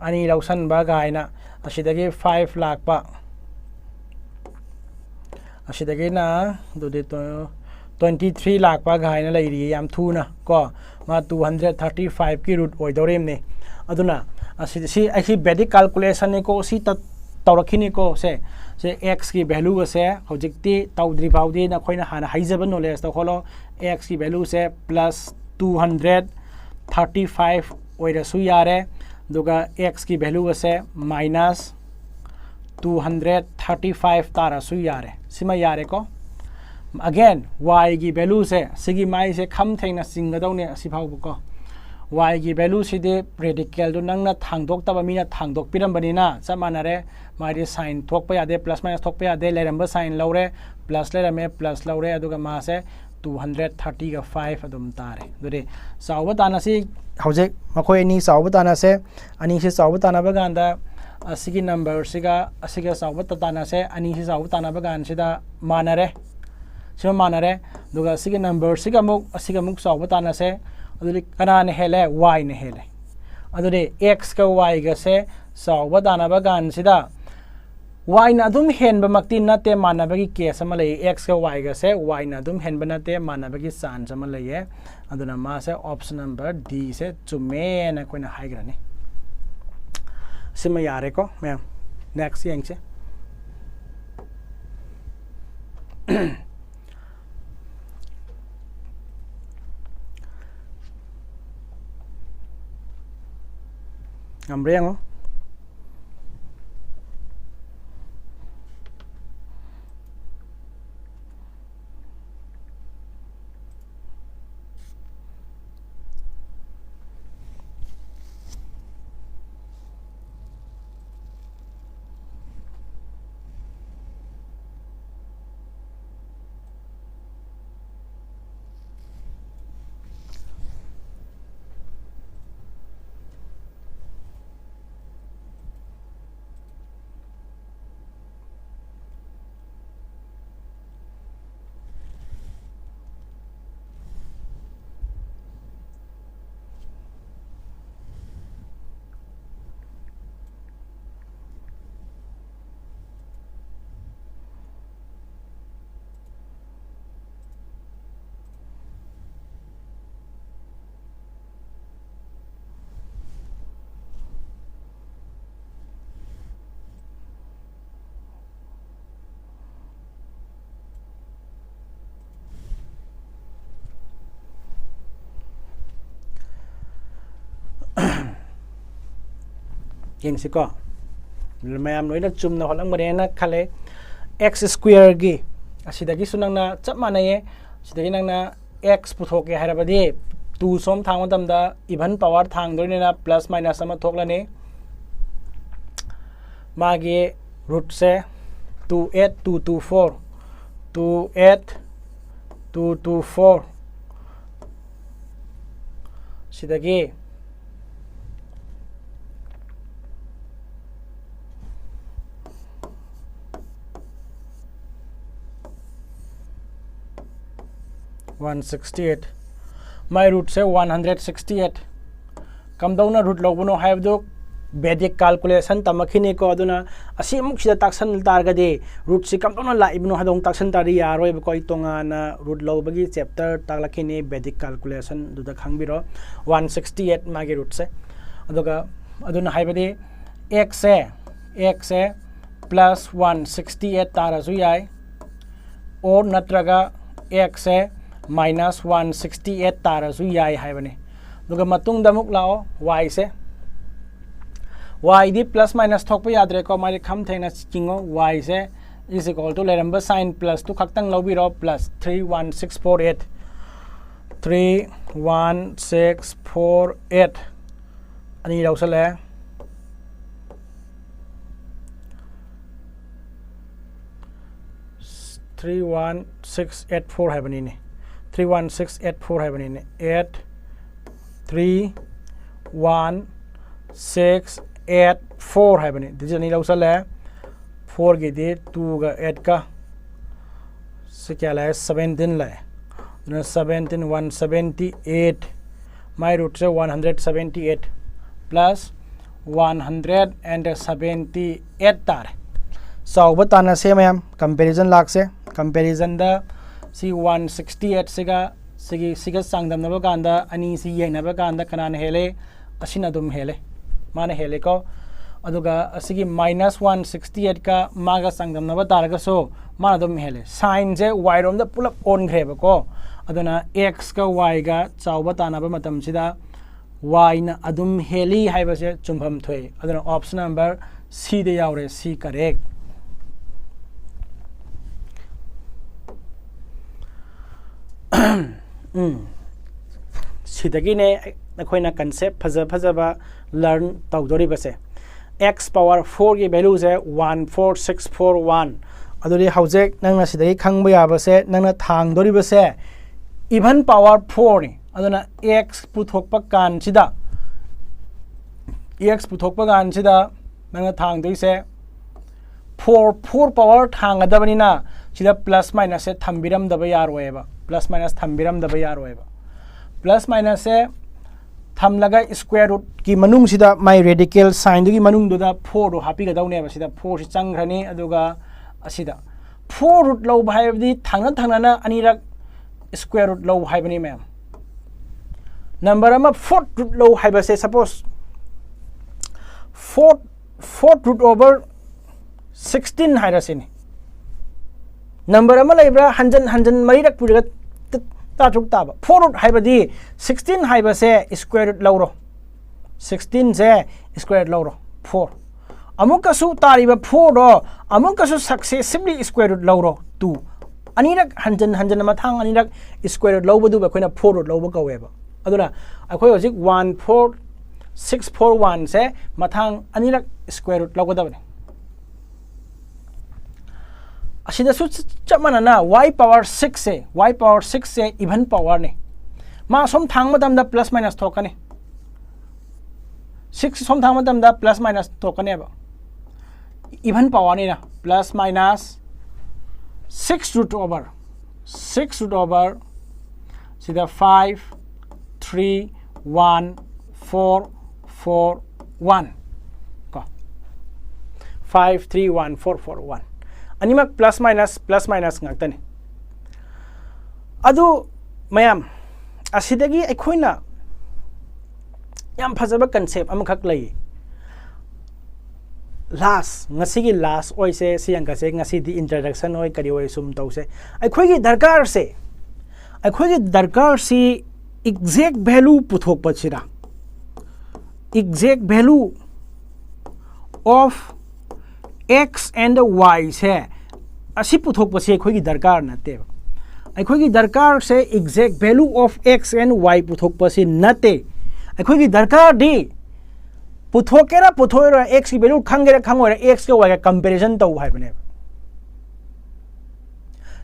ani lawsan ba gaina asidagi 5 lakh pa asidagi na do de to 23 lakh pa gaina leiri yam thu na ko ma 235 ki root oidorem ne aduna asidi si ai basic calculation ne ko si ta tawrakhini ko se x की value से हौजिकती तौद्री फाउदी ना खोइना हाना हाइजबन knowledge तो खोलो x की value से plus 235 ओइरसु यारे दुगा x की value से minus 235 तारसु यारे सिमा यारे को again y की value से सिगी माई से खम थेना सिंगदौने सिफाउ को y की value सिदे radical दो नंगना थांगदोक तब मीना थांगदोक पिरमबनिना समानारे मारी साइन थोक पे आदे प्लस माइनस थोक पे आदे लेरंब साइन लौरे प्लस लेरमे प्लस लौरे अदुगा मासे 230 का 5 अदुम तारे दुरे साउब तानासी हौजे मखोय नि साउब तानासे अनि से साउब तानाबा गांदा असिगी नंबर सिगा असिगा साउब तानासे अनि से साउब तानाबा गान सिदा मानरे सिमा मानरे दुगा असिगी नंबर सिगा मुक साउब तानासे अदुले कना ने हेले y ने हेले अदुरे x का y गा से साउब तानाबा गान सिदा y ना दुम हेन बमक्ति नते मानबगी केस अमा लई x का y गा से y ना दुम हेन बनते मानबगी चांस अमा लई अदुना मा से ऑप्शन नंबर d से चुमे न कोइना हाइग्राने सिमा यारे को मैम नेक्स्ट यंग से Ambriango yin si ko mayam noi na chum na holang mare na khale x square gi asidagi sunang na chap manaye sidagi nang na x puthok ke harabadi 2 som thang madam da even power thang doi na plus minus ama thoklani magi root se 28224 28224 sidagi (168) my root say 168 come down na root lobuno have do Vedic calculation tamakhini ko aduna asi muk sida taksan targade root si come down la ibno hadong taksan tari yaroi ko itonga na root lobagi chapter taklakhini Vedic calculation duda khangbiro 168 magi root se aduga aduna haibadi x se plus 168 tarasu yai or natraga x se minus 168 tarasu yai haibani duga matung damuk lao y se y di plus minus thokpa yadre ko mari kham thena chingo y se is equal to number sign plus to khaktang lobiro plus 31648 31648 ani rausale 31684 haibani ni 31684 haibani ni 83164 haibani dijani lausale 4 ge de 2 ga 8 ka se kya la 17 la 17 178 my root se 178 plus 178 tar so batana se mayam comparison lak se comparison da si 168 siga sangdam na baganda ani si yeng na baganda kanan hele asina dum hele mana hele ko aduga asigi minus 168 ka maga sangdam na bataraga so mana dum hele sin je y rom da pull up on greba ko aduna x ka y ga chawba tana ba matam sida y na adum heli haiba se chumpham thoi aduna option number c de yaure c correct sidagi ne nakoina concept phaja ba learn tawdori base x power 4 gi value se 14641 adori haujek nangna sidagi khangba ya base nangna thang dori base even power 4 ni aduna x puthokpa kan sida nangna thang doi se 4 power thang adabani na sida plus minus se thambiram daba yarweba plus minus thambiram daba yarweba plus minus se thamlaga square root ki manung sida my radical sign du ki manung du da 4 ro happy ga daune ba sida 4 si changrani aduga asida 4 root low bhai di thangna na anirak square root low hai bani ma'am number ama 4 root low hai ba se suppose 4 root over 16 hai rasini number ama laibra hanjan mari rak puriga ta chuk ta ba 4 root hai ba di 16 hai ba se square root low ro 16 se square root low ro 4 amuka su tari ba 4 ro amuka su successively square root low ro 2 anirak hanjan ma thang anirak square root low ba du ba khoina 4 root low ba kawe ba aduna akhoi hojik 14641 se mathang anirak square root low ga da ba asida su chamana na y power 6 se even power ne ma som thang madam da plus minus thokane 6 som thang madam da plus minus thokane ba even power ne na plus minus 6 root over sida 5 3 1 4 4 1 ko 5 3 1 4 4 1 animak plus minus ngaktani adu mayam asidagi aikhoina yam phajaba concept amakhak lai last ngasigi last oise siang ka se ngasi di introduction oi kari oi sum tause aikhoigi darkar si exact value puthok pachira exact value of x and y เสअसी पुथोक पसे अखोई की दरकार नते अखोई की दरकार से exact value of x and y पुथोक पसे नते अखोई की दरकार दी पुथोकेरा पुथोरा x की value खंगेरा खंगोरा x के y का comparison तो है बने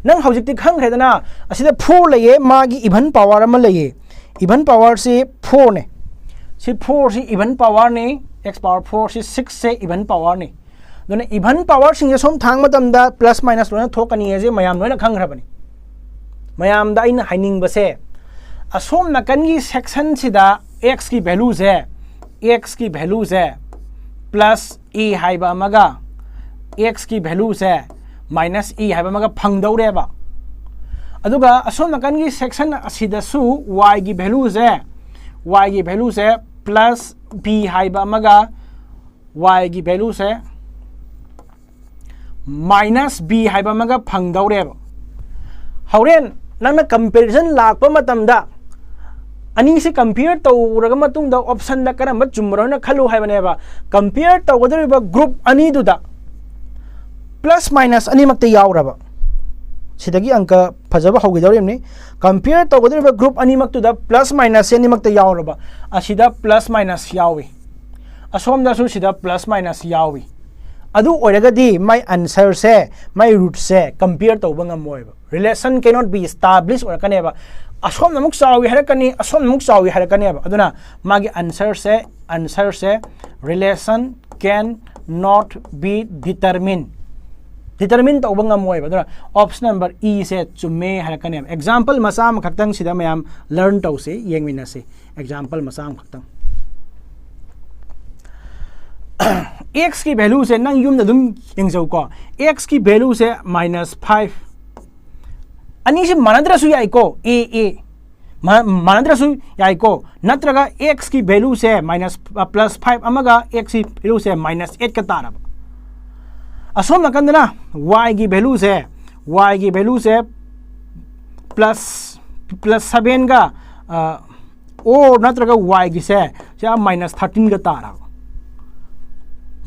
नंग हौजिकती खंग है ना असीदा 4 लये मागी इवन पावर अमा लये इवन पावर से 4 ने से 4 से इवन पावर ने x पावर 4 से 6 से इवन पावर ने दोने इवन पावर सिंगे सोम थांग मतमदा प्लस माइनस लोना थोकनी है जे मयाम लोना खंगरबनी मयाम दा इन हाइनिंग बसे असोम नकन की सेक्शन सिदा x की वैल्यूज है x की वैल्यूज है प्लस e हाइबा मगा x की वैल्यूज है माइनस e हाइबा मगा फंगदौरेबा अदुगा असोम नकन की सेक्शन असिदसु y की वैल्यूज है प्लस b हाइबा मगा y की वैल्यूज है माइनस b हाइबा मगा फंगदौरेबा हौरेन नंगना कंपैरिजन लाकपा मतमदा अनी से कंपेयर तौरगा मतुंगदा ऑप्शन दा करम चुमरोना खलु हाइबनेबा कंपेयर तौगदरिबा ग्रुप अनी दुदा प्लस माइनस अनी मक्ते यावरबा सिदगी अंक फजबा होगिदौरेमनी कंपेयर तौगदरिबा ग्रुप अनी मक्तुदा प्लस माइनस से अनी मक्ते यावरबा असिदा प्लस माइनस यावी असोमदासु सिदा प्लस माइनस यावी अदु ओरगदी माय आंसर से माय रूट से कंपेयर तौबा ngमोयबा रिलेशन कैनॉट बी एस्टैब्लिश ओरकनेबा असोम नमुक चावी हरकनी असोम नमुक चावी हरकनेबा अदुना मागे आंसर से relation can not be determine तौबा ngमोयबा अदुना ऑप्शन नंबर ई से चुमे हरकनेबा एग्जांपल मसाम खक्तंग सिदा मयाम लर्न तौसे येंगमिनासे एग्जांपल मसाम खक्तंग x की वैल्यू से नंग यूम दुम यंगजौ को x की वैल्यू से -5 अनी से मानद्रसु याइको a मानद्रसु याइको नत्रगा x की वैल्यू से +5 अमगा x की वैल्यू से -8 का तारब असोम नकंदना y की वैल्यू से +7 का और नत्रगा y की से -13 का तारब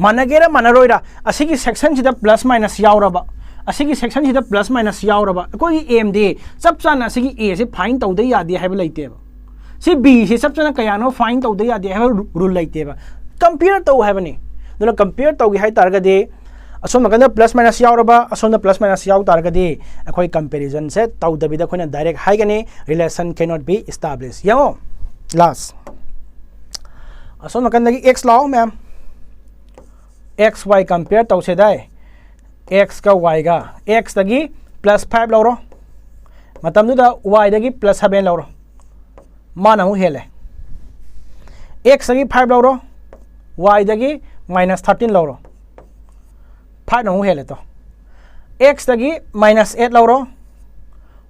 मानगेरा मानरोइरा असिगी सेक्शन सिदा प्लस माइनस यावरबा असिगी सेक्शन सिदा प्लस माइनस यावरबा कोई एम दे सब चाना असिगी ए से फाइन तौदे यादे हाइब लैतेबा सि बी से सब चाना कयानो फाइन तौदे यादे हाइब रूल लैतेबा कंपेयर तौ हाइबनी दुना कंपेयर तौगी हाइ तारगदे असोम नकंदा प्लस माइनस यावरबा असोम प्लस माइनस याव तारगदे अखोई कंपैरिजन से तौदबिदा खोना डायरेक्ट हाइगने relation can not be establish याओ लास्ट असोम नकंदा की x लाओ मैम x y कंपेयर तौसे दाय x का y का x दगी +5 लौरो मतमदुदा y दगी +7 लौरो मानहु हेले x दगी 5 लौरो y दगी -13 लौरो 5 नहु हेले तो x दगी -8 लौरो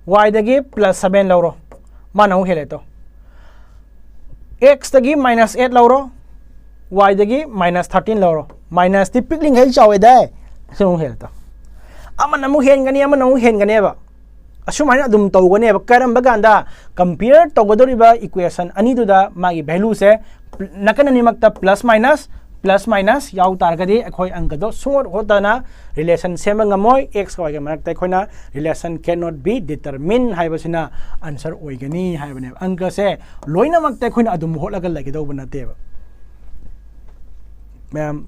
y दगी +7 लौरो मानहु हेले तो x दगी -8 लौरो y दगी -13 लौरो माइनस ती पिकलिंग है चावे दाय सो हेलता अमन नमु हेनगनी अमन नमु हेनगनेबा असुमाइना अदुम तौगनेबा करम बगांदा कंपेयर तौगदोरिबा इक्वेशन अनी दुदा मागी वैल्यू से नकन अनिमक्ता प्लस माइनस याव तारगदी अखोय अंकदो सोर होताना रिलेशन सेमंगमोय x का वागे मनकता अखोयना relation can not be determine हाइबसिना आंसर ओइगनी हाइबने अंक से लोइना मक्ता अखोयना अदुम होलगा लगिदो बनतेबा मैम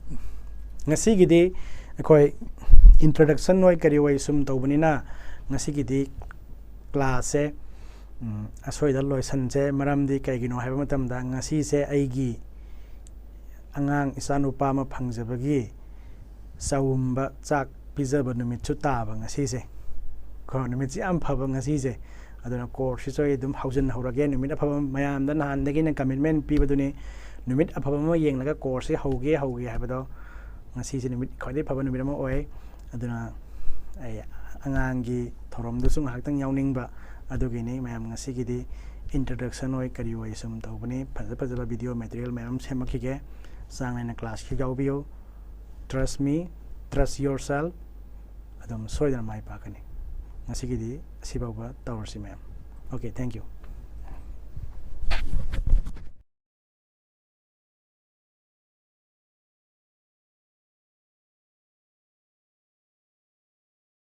ngasiगidi अखोय इंट्रोडक्शन होय करी होय सुम तौबनिना ngasiगidi क्लास से असोयदा लोयसन से मरमदी कैगिनो हाइबा मतमदा ngasi से आइगी अंगांग इसानुपा मा फंगजबगी साउम्बा चाक पिजब नुमित ताबा ngasi से को नुमित याम फबा ngasi से अदुना कोर्स सिसोय दुम हाउजन हौरगे नुमित फबा मयाम दा नानदगी न कमिटमेंट पीबदुनी नुमित अफबा मा येंगलगा कोर्स से हौगे हाइबदो ngasi se नुमित खदे फबा नुमित मा ओय अदुना आई अंगांगी थोरमदुसु हाक्तंग यावनिंगबा अदुगिनी मयाम ngasiगidi इंट्रोडक्शन होय करी होय सुम तौबनी फजबा वीडियो मटेरियल मयाम सेमखिगे सांगना क्लास खि गावबियो ट्रस्ट मी ट्रस्ट योरसेल्फ अदम सोयदन माय पाकनी ngasiगidi सिबावबा तवरसि मयाम ओके थैंक यू